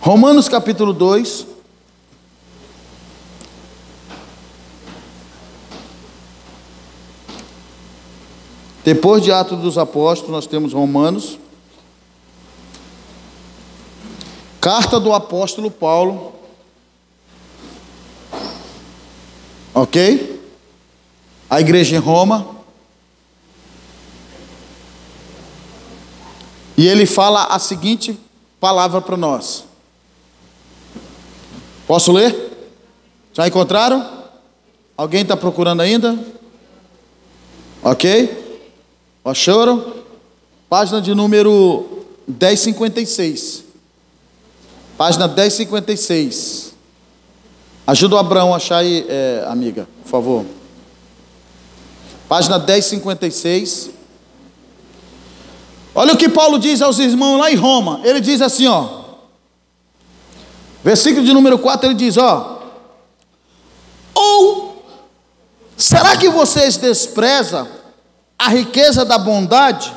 Romanos capítulo 2. Depois de Atos dos Apóstolos, nós temos Romanos. Carta do apóstolo Paulo. Ok? A igreja em Roma. E ele fala a seguinte palavra para nós. Posso ler? Já encontraram? Alguém está procurando ainda? Ok? Acharam? Página de número 1056. Página 1056. Ajuda o Abraão a achar aí, amiga, por favor. Página 1056. Olha o que Paulo diz aos irmãos lá em Roma. Ele diz assim, ó. Versículo de número 4, ele diz, ó. Ou, será que vocês desprezam a riqueza da bondade,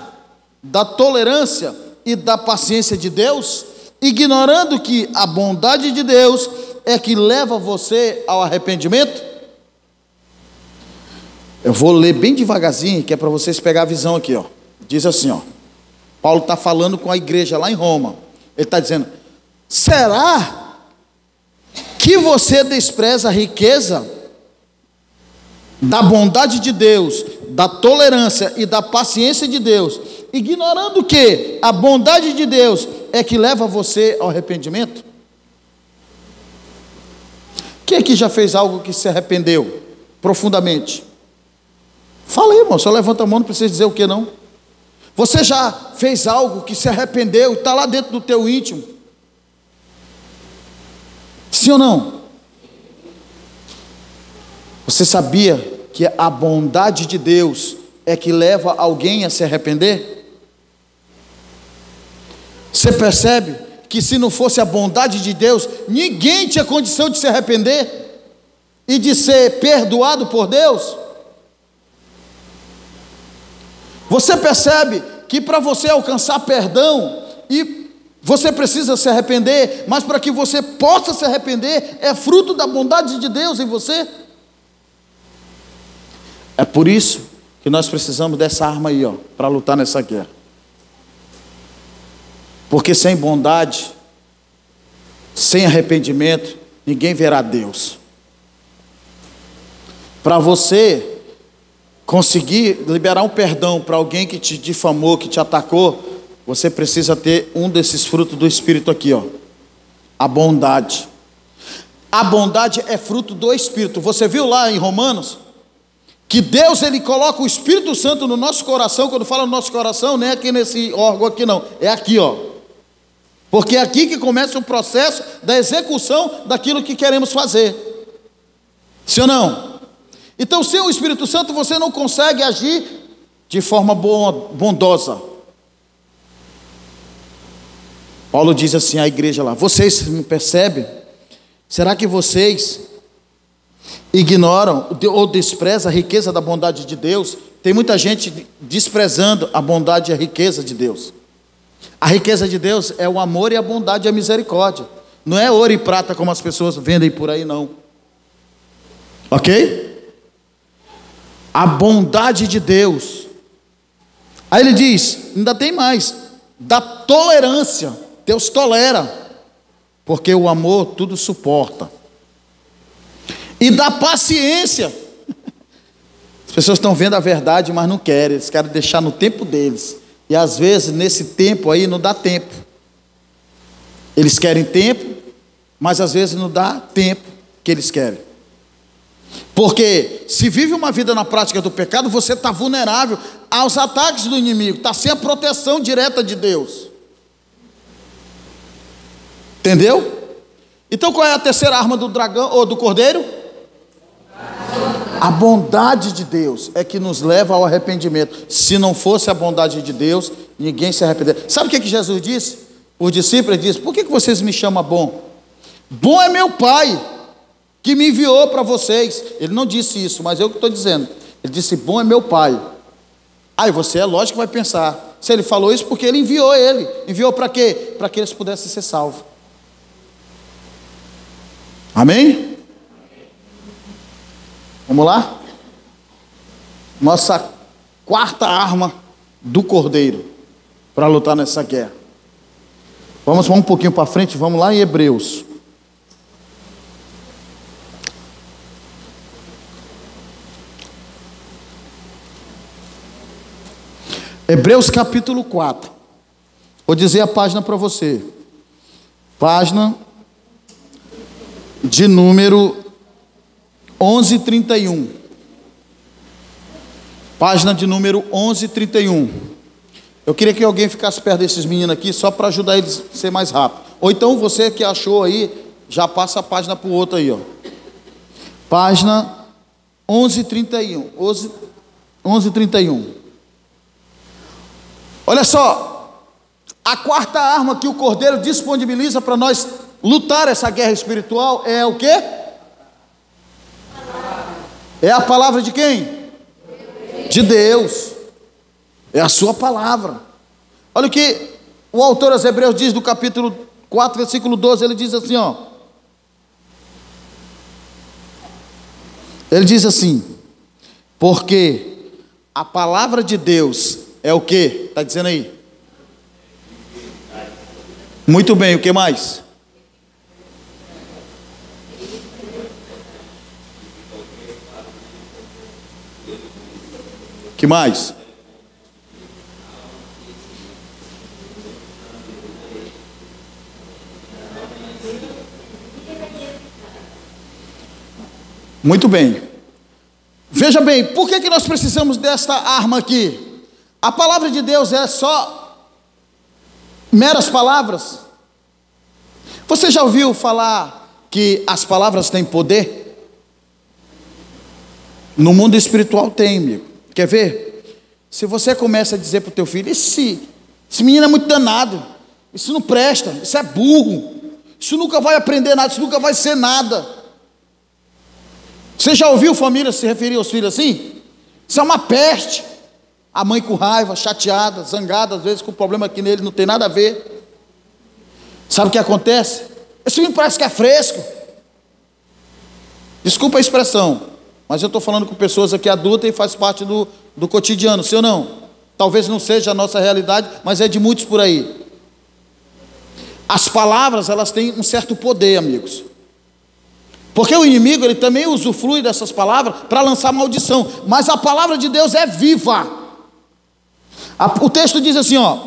da tolerância e da paciência de Deus, ignorando que a bondade de Deus é que leva você ao arrependimento? Eu vou ler bem devagarzinho, que é para vocês pegar a visão aqui, ó. Diz assim, ó. Paulo está falando com a igreja lá em Roma. Ele está dizendo: será que você despreza a riqueza da bondade de Deus, da tolerância e da paciência de Deus, ignorando que a bondade de Deus é que leva você ao arrependimento? Quem aqui já fez algo que se arrependeu profundamente? Fala aí, irmão, só levanta a mão, não precisa dizer o que não. Você já fez algo que se arrependeu e está lá dentro do teu íntimo? Sim ou não? Você sabia que a bondade de Deus é que leva alguém a se arrepender? Você percebe que se não fosse a bondade de Deus, ninguém tinha condição de se arrepender e de ser perdoado por Deus? Você percebe que para você alcançar perdão, e você precisa se arrepender, mas para que você possa se arrepender, é fruto da bondade de Deus em você? É por isso que nós precisamos dessa arma aí, ó, para lutar nessa guerra. Porque sem bondade, sem arrependimento, ninguém verá Deus. Para você conseguir liberar um perdão para alguém que te difamou, que te atacou, você precisa ter um desses frutos do Espírito aqui, ó. A bondade. A bondade é fruto do Espírito. Você viu lá em Romanos que Deus, ele coloca o Espírito Santo no nosso coração. Quando fala no nosso coração, não é aqui nesse órgão aqui não, é aqui, ó. Porque é aqui que começa o processo da execução daquilo que queremos fazer. Sim ou não? Então, sem o Espírito Santo, você não consegue agir de forma bondosa. Paulo diz assim à igreja lá: vocês me percebem? Será que vocês ignoram ou desprezam a riqueza da bondade de Deus? Tem muita gente desprezando a bondade e a riqueza de Deus. A riqueza de Deus é o amor e a bondade e a misericórdia. Não é ouro e prata como as pessoas vendem por aí, não. Ok? A bondade de Deus. Aí ele diz, ainda tem mais, da tolerância. Deus tolera, porque o amor tudo suporta. E da paciência. As pessoas estão vendo a verdade, mas não querem. Eles querem deixar no tempo deles. E às vezes nesse tempo aí não dá tempo. Eles querem tempo, mas às vezes não dá tempo que eles querem. Porque se vive uma vida na prática do pecado, você está vulnerável aos ataques do inimigo, está sem a proteção direta de Deus. Entendeu? Então qual é a terceira arma do dragão ou do cordeiro? A bondade de Deus é que nos leva ao arrependimento. Se não fosse a bondade de Deus, ninguém se arrependeria. Sabe o que Jesus disse? Os discípulos dizem: por que vocês me chamam bom? Bom é meu Pai, que me enviou para vocês. Ele não disse isso, mas eu que estou dizendo. Ele disse: bom é meu Pai. Aí você, é lógico que vai pensar, se ele falou isso, porque ele enviou ele. Enviou para quê? Para que eles pudessem ser salvos. Amém? Vamos lá? Nossa quarta arma do Cordeiro para lutar nessa guerra. Vamos um pouquinho para frente, vamos lá em Hebreus. Hebreus capítulo 4. Vou dizer a página para você. Página de número 1131. Página de número 1131. Eu queria que alguém ficasse perto desses meninos aqui, só para ajudar eles a ser mais rápido. Ou então você que achou aí, já passa a página para o outro aí, ó. Página 1131. 1131. Olha só, a quarta arma que o Cordeiro disponibiliza para nós lutar essa guerra espiritual é o quê? É a palavra de quem? De Deus. É a sua palavra. Olha o que o autor aos Hebreus diz do capítulo 4, versículo 12, ele diz assim, ó. Ele diz assim: porque a palavra de Deus é o que? Está dizendo aí? Muito bem, o que mais? O que mais? Muito bem. Veja bem, por que nós precisamos desta arma aqui? A palavra de Deus é só meras palavras? Você já ouviu falar que as palavras têm poder? No mundo espiritual tem, amigo. Quer ver? Se você começa a dizer para o teu filho: esse menino é muito danado, isso não presta, isso é burro, isso nunca vai aprender nada, isso nunca vai ser nada. Você já ouviu família se referir aos filhos assim? Isso é uma peste. A mãe com raiva, chateada, zangada, às vezes com o problema que nele não tem nada a ver. Sabe o que acontece? Esse menino parece que é fresco. Desculpa a expressão, mas eu estou falando com pessoas aqui adultas e faz parte do cotidiano, sim ou não? Talvez não seja a nossa realidade, mas é de muitos por aí. As palavras, elas têm um certo poder, amigos. Porque o inimigo, ele também usufrui dessas palavras para lançar maldição. Mas a palavra de Deus é viva. O texto diz assim, ó.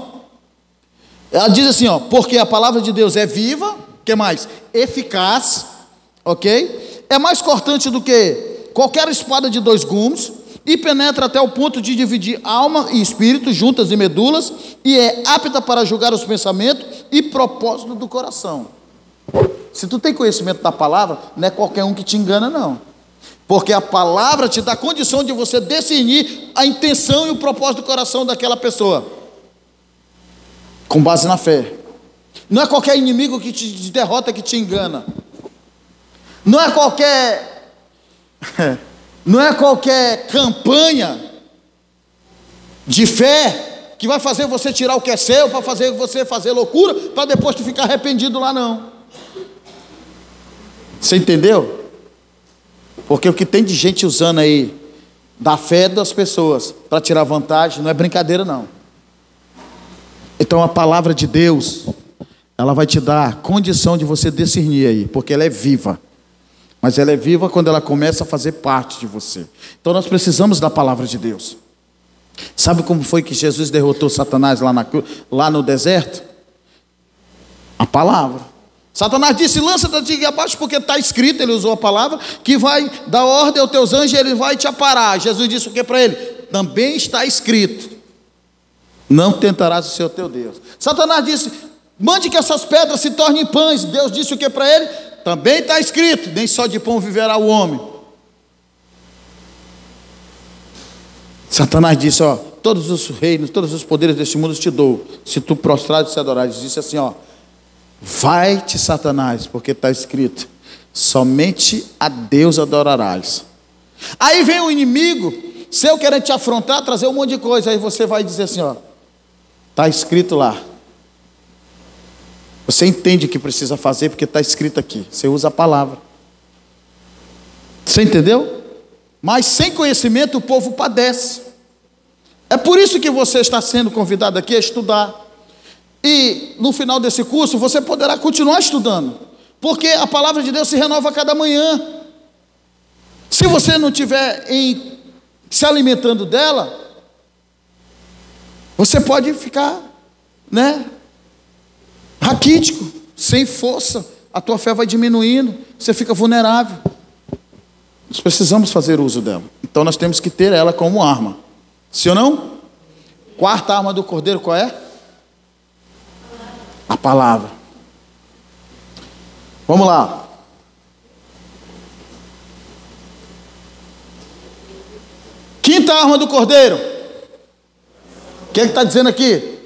Ela diz assim, ó. Porque a palavra de Deus é viva. O que mais? Eficaz. Ok? É mais cortante do que qualquer espada de 2 gumes. E penetra até o ponto de dividir alma e espírito, juntas e medulas. E é apta para julgar os pensamentos e propósitos do coração. Se tu tem conhecimento da palavra, não é qualquer um que te engana, não. Porque a palavra te dá condição de você discernir a intenção e o propósito do coração daquela pessoa, com base na fé. Não é qualquer inimigo que te derrota, que te engana. Não é qualquer campanha de fé que vai fazer você tirar o que é seu, para fazer você fazer loucura, para depois tu ficar arrependido lá, não. Você entendeu? Porque o que tem de gente usando aí da fé das pessoas para tirar vantagem não é brincadeira, não. Então a palavra de Deus, ela vai te dar condição de você discernir aí, porque ela é viva. Mas ela é viva quando ela começa a fazer parte de você. Então nós precisamos da palavra de Deus. Sabe como foi que Jesus derrotou Satanás lá no deserto? A palavra. Satanás disse: lança-te aqui abaixo, porque está escrito, ele usou a palavra, que vai dar ordem aos teus anjos e ele vai te aparar. Jesus disse o que para ele? Também está escrito: não tentarás o Senhor teu Deus. Satanás disse: mande que essas pedras se tornem pães. Deus disse o que para ele? Também está escrito: nem só de pão viverá o homem. Satanás disse: ó, todos os reinos, todos os poderes deste mundo te dou, se tu prostrares e se adorares. Disse assim, ó: vai-te, Satanás, porque está escrito: somente a Deus adorarás. Aí vem o inimigo seu querendo te afrontar, trazer um monte de coisa. Aí você vai dizer assim, ó: está escrito lá. Você entende o que precisa fazer, porque está escrito aqui. Você usa a palavra. Você entendeu? Mas sem conhecimento o povo padece. É por isso que você está sendo convidado aqui a estudar. E no final desse curso você poderá continuar estudando, porque a palavra de Deus se renova a cada manhã. Se você não estiver se alimentando dela, você pode ficar, raquítico, sem força. A tua fé vai diminuindo, você fica vulnerável. Nós precisamos fazer uso dela. Então nós temos que ter ela como arma. Sim ou não? Quarta arma do cordeiro qual é? A palavra. Vamos lá. Quinta arma do cordeiro. O que está dizendo aqui?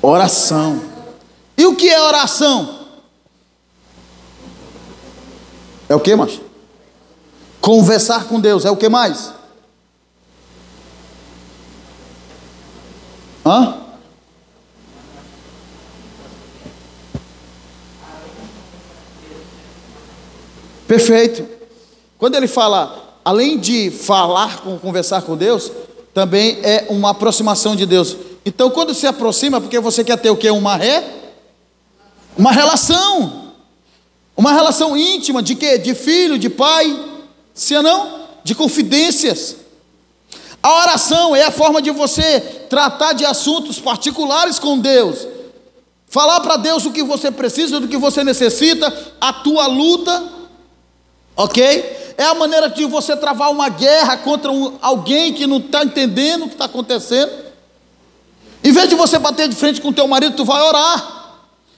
Oração. E o que é oração? É o que, macho? Conversar com Deus. É o que mais? Perfeito. Quando ele fala, além de conversar com Deus, também é uma aproximação de Deus. Então, quando se aproxima, porque você quer ter o quê? Uma relação. Uma relação íntima de quê? De filho, de pai, se não? De confidências. A oração é a forma de você tratar de assuntos particulares com Deus. Falar para Deus o que você precisa, do que você necessita, a tua luta, ok? É a maneira de você travar uma guerra contra alguém que não está entendendo o que está acontecendo. Em vez de você bater de frente com o teu marido, tu vai orar.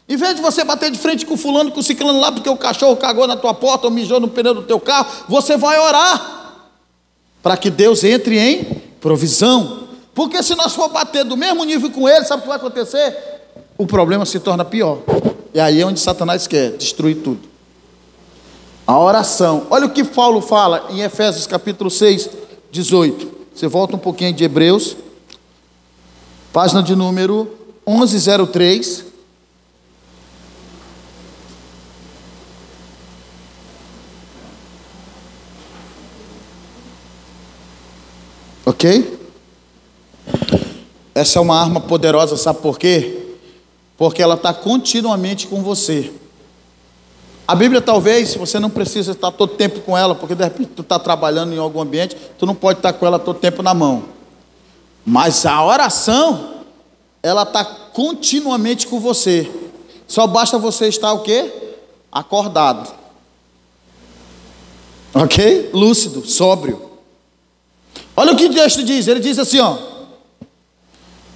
Em vez de você bater de frente com fulano, com o ciclano lá, porque o cachorro cagou na tua porta ou mijou no pneu do teu carro, você vai orar para que Deus entre em provisão. Porque se nós for bater do mesmo nível com ele, sabe o que vai acontecer? O problema se torna pior. E aí é onde Satanás quer destruir tudo. A oração. Olha o que Paulo fala em Efésios capítulo 6, 18. Você volta um pouquinho de Hebreus, página de número 1103. Ok? Essa é uma arma poderosa, sabe por quê? Porque ela está continuamente com você. A Bíblia talvez, você não precisa estar todo tempo com ela, porque de repente tu está trabalhando em algum ambiente, tu não pode estar com ela todo tempo na mão. Mas a oração, ela está continuamente com você. Só basta você estar o quê? Acordado. Ok? Lúcido, sóbrio. Olha o que o texto diz, ele diz assim,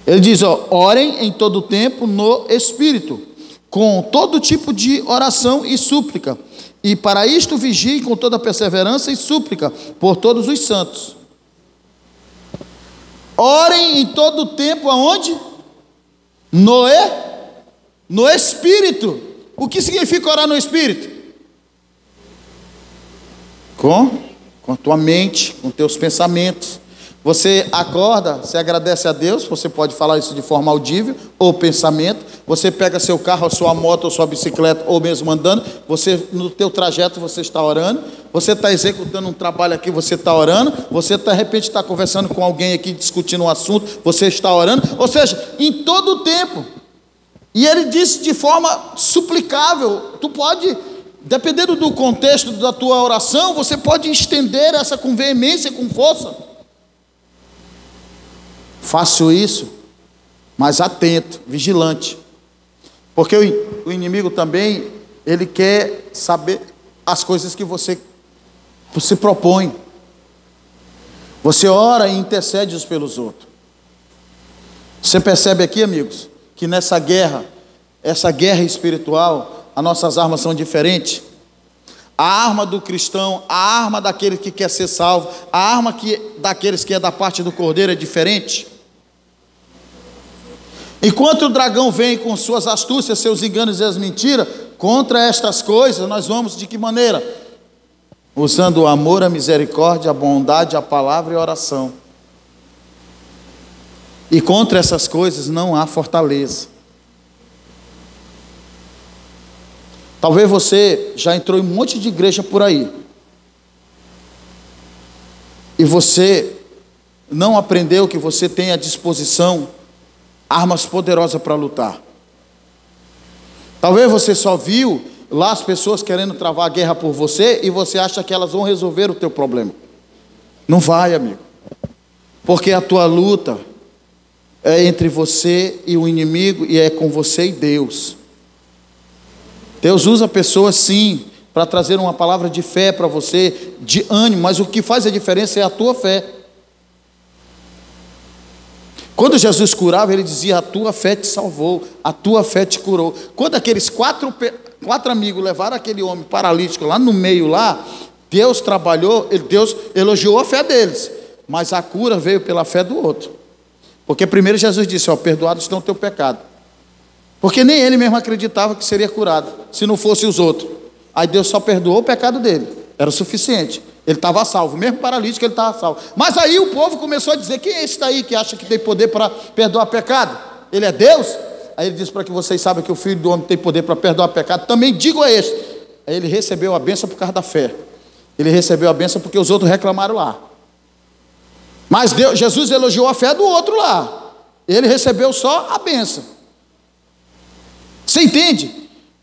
ele diz, orem em todo tempo no Espírito, com todo tipo de oração e súplica, e para isto vigiem com toda perseverança e súplica, por todos os santos. Orem em todo tempo, aonde? No Espírito. O que significa orar no Espírito? Com a tua mente, com teus pensamentos. Você acorda, você agradece a Deus, você pode falar isso de forma audível ou pensamento. Você pega seu carro, a sua moto, ou sua bicicleta, ou mesmo andando, no teu trajeto você está orando. Você está executando um trabalho aqui, você está orando. Você de repente está conversando com alguém aqui, discutindo um assunto, você está orando. Ou seja, em todo o tempo. E ele disse de forma suplicável, tu pode, dependendo do contexto da tua oração, você pode estender essa com veemência, com força. Faço isso, mas atento, vigilante. Porque o inimigo também, ele quer saber as coisas que você se propõe. Você ora e intercede uns pelos outros. Você percebe aqui, amigos, que nessa guerra, essa guerra espiritual, as nossas armas são diferentes. A arma do cristão, a arma daquele que quer ser salvo, a arma daqueles que é da parte do Cordeiro é diferente. Enquanto o dragão vem com suas astúcias, seus enganos e as mentiras, contra estas coisas, nós vamos de que maneira? Usando o amor, a misericórdia, a bondade, a palavra e a oração. E contra essas coisas não há fortaleza. Talvez você já entrou em um monte de igreja por aí, e você não aprendeu que você tem à disposição armas poderosas para lutar. Talvez você só viu lá as pessoas querendo travar a guerra por você, e você acha que elas vão resolver o teu problema. Não vai, amigo. Porque a tua luta é entre você e o inimigo, e é com você e Deus. Deus usa pessoas sim, para trazer uma palavra de fé para você, de ânimo, mas o que faz a diferença é a tua fé. Quando Jesus curava, ele dizia: a tua fé te salvou, a tua fé te curou. Quando aqueles quatro amigos levaram aquele homem paralítico lá no meio lá, Deus trabalhou, Deus elogiou a fé deles, mas a cura veio pela fé do outro. Porque primeiro Jesus disse: ó, perdoados estão o teu pecado. Porque nem ele mesmo acreditava que seria curado, se não fosse os outros. Aí Deus só perdoou o pecado dele, era o suficiente. Ele estava salvo, mesmo paralítico ele estava salvo. Mas aí o povo começou a dizer: quem é esse daí que acha que tem poder para perdoar pecado? Ele é Deus? Aí ele disse: para que vocês saibam que o Filho do Homem tem poder para perdoar pecado, também digo a este. Aí ele recebeu a bênção por causa da fé. Ele recebeu a bênção porque os outros reclamaram lá. Mas Jesus elogiou a fé do outro lá. Ele recebeu só a bênção. Você entende?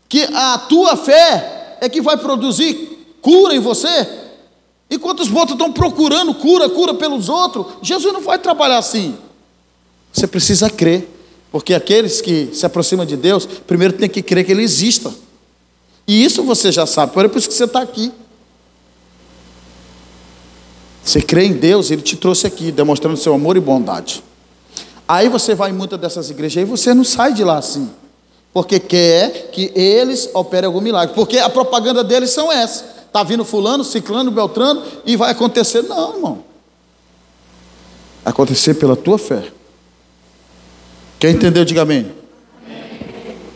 Que a tua fé é que vai produzir cura em você. Enquanto os outros estão procurando cura pelos outros, Jesus não vai trabalhar assim. Você precisa crer. Porque aqueles que se aproximam de Deus, primeiro tem que crer que Ele exista. E isso você já sabe, por isso que você está aqui. Você crê em Deus, Ele te trouxe aqui, demonstrando seu amor e bondade. Aí você vai em muitas dessas igrejas e você não sai de lá assim, porque quer que eles operem algum milagre, porque a propaganda deles são essas: está vindo fulano, ciclano, beltrano, e vai acontecer. Não, irmão. Vai acontecer pela tua fé. Quem entendeu, diga amém.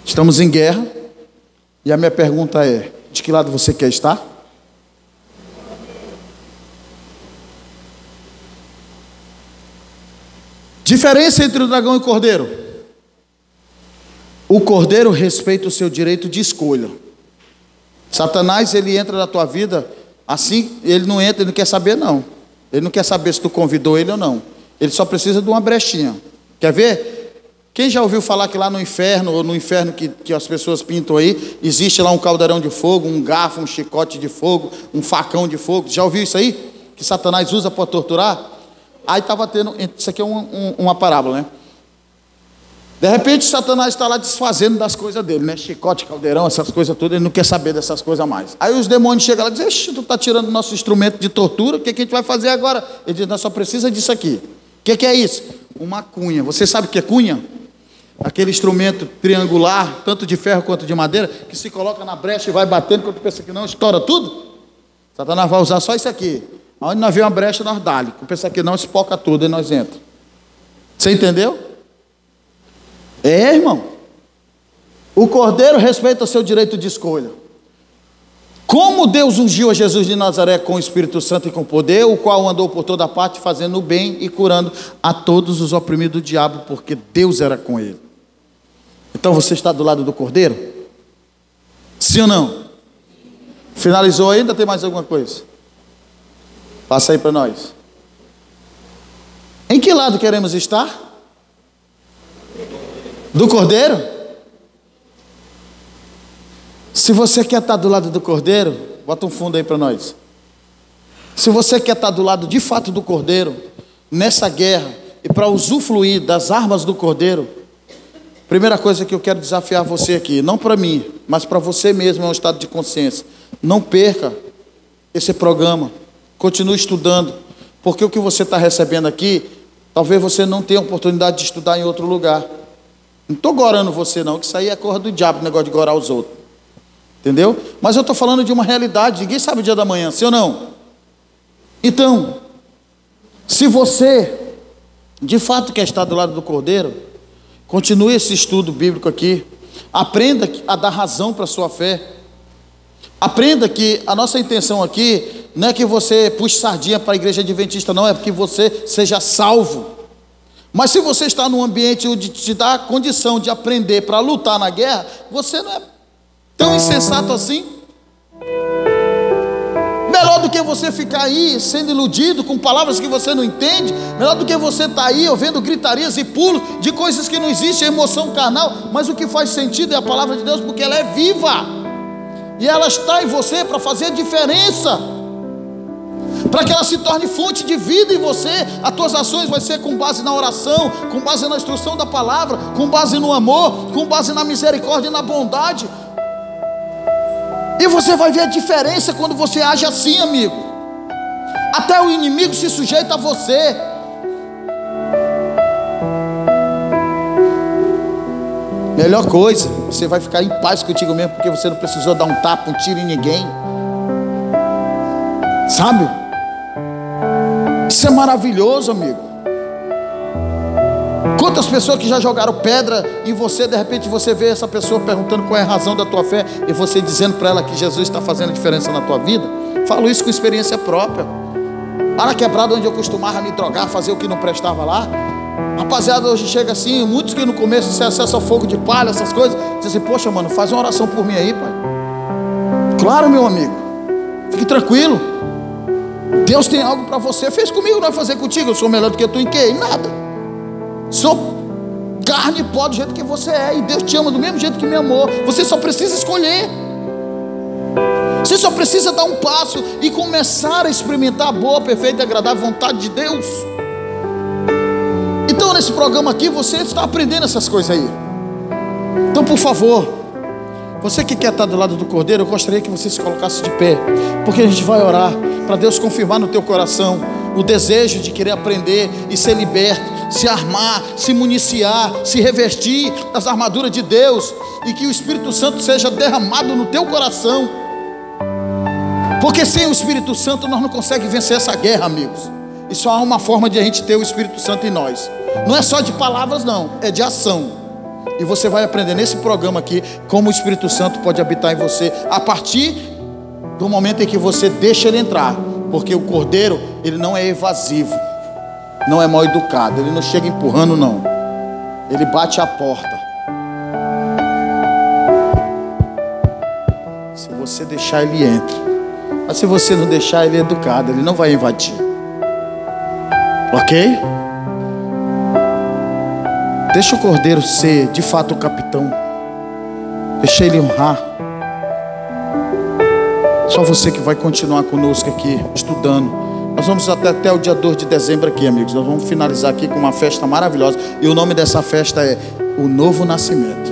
Estamos em guerra, e a minha pergunta é: de que lado você quer estar? Diferença entre o dragão e o cordeiro. O cordeiro respeita o seu direito de escolha. Satanás, ele entra na tua vida assim, ele não entra, ele não quer saber não. Ele não quer saber se tu convidou ele ou não. Ele só precisa de uma brechinha. Quer ver? Quem já ouviu falar que lá no inferno, ou no inferno que as pessoas pintam aí, existe lá um caldeirão de fogo, um garfo, um chicote de fogo, um facão de fogo? Já ouviu isso aí? Que Satanás usa para torturar? Aí estava tendo, isso aqui é uma parábola, né? De repente Satanás está lá desfazendo das coisas dele, né? Chicote, caldeirão, essas coisas todas, ele não quer saber dessas coisas mais. Aí os demônios chegam lá e dizem: tu está tirando o nosso instrumento de tortura, o que a gente vai fazer agora? Ele diz: nós só precisa disso aqui. O que é isso? Uma cunha. Você sabe o que é cunha? Aquele instrumento triangular, tanto de ferro quanto de madeira, que se coloca na brecha e vai batendo, quando tu pensa que não, estoura tudo. Satanás vai usar só isso aqui. Onde nós vemos uma brecha, nós dá-lhe. Quando pensa que não, espoca tudo e nós entra. Você entendeu? É, irmão. O cordeiro respeita o seu direito de escolha. Como Deus ungiu a Jesus de Nazaré com o Espírito Santo e com poder, o qual andou por toda parte fazendo o bem e curando a todos os oprimidos do diabo, porque Deus era com ele. Então você está do lado do cordeiro? Sim ou não? Finalizou ainda? Tem mais alguma coisa? Passa aí para nós. Em que lado queremos estar? Do cordeiro? Se você quer estar do lado do cordeiro, bota um fundo aí para nós. Se você quer estar do lado de fato do cordeiro, nessa guerra, e para usufruir das armas do cordeiro, primeira coisa que eu quero desafiar você aqui, não para mim, mas para você mesmo, é um estado de consciência. Não perca esse programa. Continue estudando, porque o que você está recebendo aqui, talvez você não tenha oportunidade de estudar em outro lugar. Não estou gorando você não, que isso aí é coisa do diabo, o negócio de gorar os outros. Entendeu? Mas eu estou falando de uma realidade, ninguém sabe o dia da manhã, sim ou não? Então, se você de fato quer estar do lado do cordeiro, continue esse estudo bíblico aqui, aprenda a dar razão para a sua fé. Aprenda que a nossa intenção aqui não é que você puxe sardinha para a igreja adventista, não, é que você seja salvo. Mas se você está num ambiente onde te dá a condição de aprender para lutar na guerra, você não é Tão insensato assim? Melhor do que você ficar aí sendo iludido com palavras que você não entende. Melhor do que você estar aí ouvindo gritarias e pulos de coisas que não existem, emoção carnal. Mas o que faz sentido é a palavra de Deus, porque ela é viva. E ela está em você para fazer a diferença, para que ela se torne fonte de vida em você. As tuas ações vai ser com base na oração, com base na instrução da palavra, com base no amor, com base na misericórdia e na bondade. E você vai ver a diferença quando você age assim, amigo. Até o inimigo se sujeita a você. Melhor coisa, você vai ficar em paz contigo mesmo, porque você não precisou dar um tapa, um tiro em ninguém. Sabe? Isso é maravilhoso, amigo. Quantas pessoas que já jogaram pedra em você, de repente você vê essa pessoa perguntando qual é a razão da tua fé, e você dizendo para ela que Jesus está fazendo a diferença na tua vida. Falo isso com experiência própria. Lá na quebrada onde eu costumava me drogar, fazer o que não prestava lá, rapaziada, hoje chega assim, muitos que no começo se acessa ao fogo de palha, essas coisas, dizem assim: poxa, mano, faz uma oração por mim aí, pai. Claro, meu amigo, fique tranquilo. Deus tem algo para você. Fez comigo, não vai fazer contigo. Eu sou melhor do que tu em quê? Em nada. Sou carne e pó do jeito que você é, e Deus te ama do mesmo jeito que me amou. Você só precisa escolher. Você só precisa dar um passo e começar a experimentar a boa, perfeita e agradável vontade de Deus. Então nesse programa aqui você está aprendendo essas coisas aí. Então por favor, você que quer estar do lado do Cordeiro, eu gostaria que você se colocasse de pé, porque a gente vai orar para Deus confirmar no teu coração o desejo de querer aprender e ser liberto, se armar, se municiar, se revestir das armaduras de Deus, e que o Espírito Santo seja derramado no teu coração. Porque sem o Espírito Santo nós não conseguimos vencer essa guerra, amigos. E só há uma forma de a gente ter o Espírito Santo em nós. Não é só de palavras não, é de ação. E você vai aprender nesse programa aqui como o Espírito Santo pode habitar em você, a partir do momento em que você deixa ele entrar. Porque o Cordeiro, ele não é evasivo, não é mal educado, ele não chega empurrando não, ele bate a porta. Se você deixar, ele entra. Mas se você não deixar, ele é educado, ele não vai invadir. Ok? Deixa o Cordeiro ser de fato o capitão. Deixa ele honrar. Só você que vai continuar conosco aqui, estudando. Nós vamos até o dia 2 de dezembro aqui, amigos. Nós vamos finalizar aqui com uma festa maravilhosa. E o nome dessa festa é o Novo Nascimento.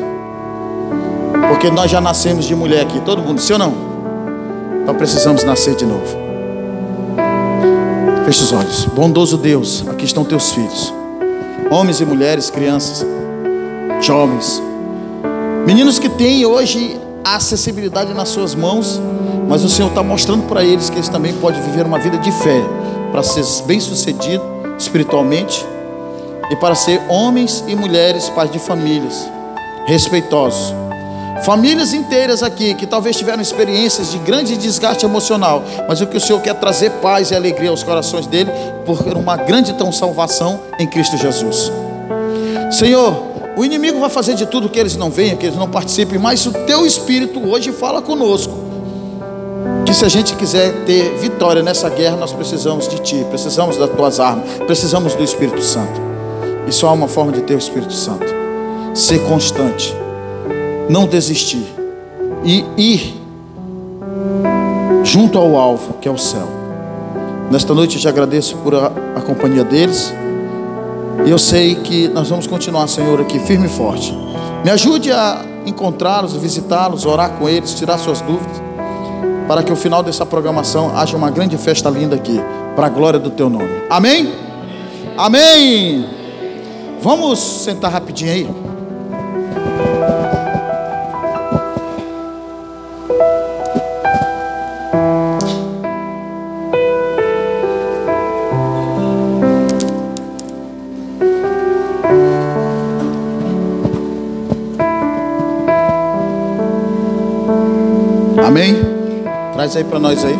Porque nós já nascemos de mulher aqui, todo mundo, sim ou não? Então precisamos nascer de novo. Feche os olhos. Bondoso Deus, aqui estão teus filhos, homens e mulheres, crianças, jovens, meninos que têm hoje a acessibilidade nas suas mãos, mas o Senhor está mostrando para eles que eles também podem viver uma vida de fé, para ser bem-sucedido espiritualmente, e para ser homens e mulheres, pais de famílias, respeitosos. Famílias inteiras aqui, que talvez tiveram experiências de grande desgaste emocional, mas o que o Senhor quer trazer paz e alegria aos corações dele, por uma grande tão salvação em Cristo Jesus. Senhor, o inimigo vai fazer de tudo que eles não venham, que eles não participem, mas o teu Espírito hoje fala conosco, que se a gente quiser ter vitória nessa guerra, nós precisamos de ti, precisamos das tuas armas, precisamos do Espírito Santo. E só há uma forma de ter o Espírito Santo: ser constante, não desistir e ir junto ao alvo, que é o céu. Nesta noite eu te agradeço por a companhia deles, e eu sei que nós vamos continuar, Senhor, aqui firme e forte. Me ajude a encontrá-los, visitá-los, orar com eles, tirar suas dúvidas, para que ao final dessa programação haja uma grande festa linda aqui, para a glória do teu nome. Amém? Amém. Vamos sentar rapidinho aí. Amém? Traz aí pra nós aí.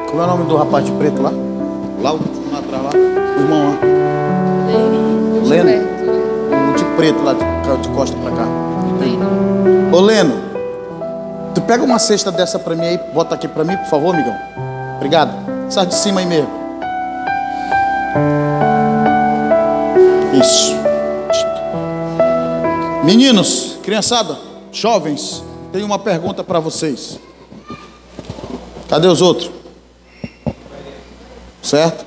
Como é o nome do rapaz de preto lá? Lá atrás lá. O irmão lá. Leno. O de preto lá de costa pra cá. Ô Leno, tu pega uma cesta dessa pra mim aí, bota aqui pra mim, por favor, amigão. Obrigado. Sai de cima aí mesmo. Isso. Meninos, criançada, jovens, tenho uma pergunta para vocês. Cadê os outros? Certo?